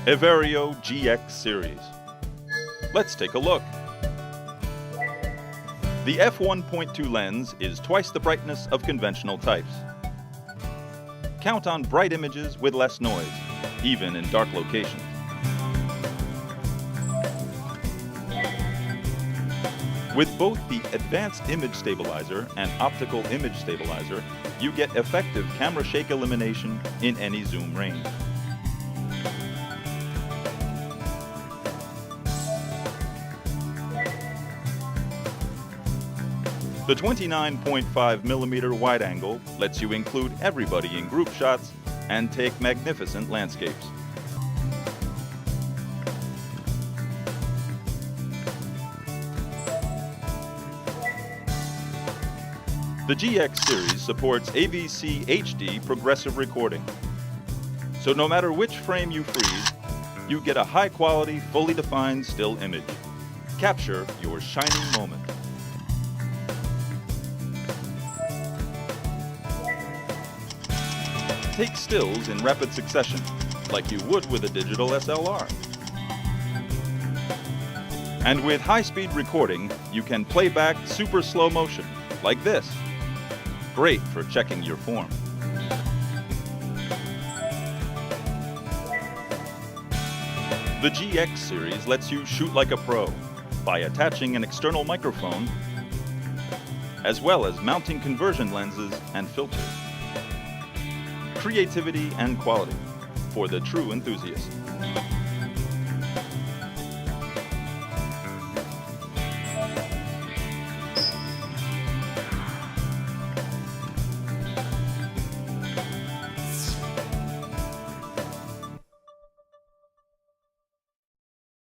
Everio GX series. Let's take a look. The f1.2 lens is twice the brightness of conventional types. Count on bright images with less noise, even in dark locations. With both the Advanced Image Stabilizer and Optical Image Stabilizer, you get effective camera shake elimination in any zoom range. The 29.5mm wide angle lets you include everybody in group shots and take magnificent landscapes. The GX series supports AVC HD progressive recording. So no matter which frame you freeze, you get a high-quality, fully defined still image. Capture your shining moment. Take stills in rapid succession, like you would with a digital SLR. And with high-speed recording, you can play back super slow motion, like this. Great for checking your form. The GX series lets you shoot like a pro by attaching an external microphone, as well as mounting conversion lenses and filters. Creativity and quality for the true enthusiast.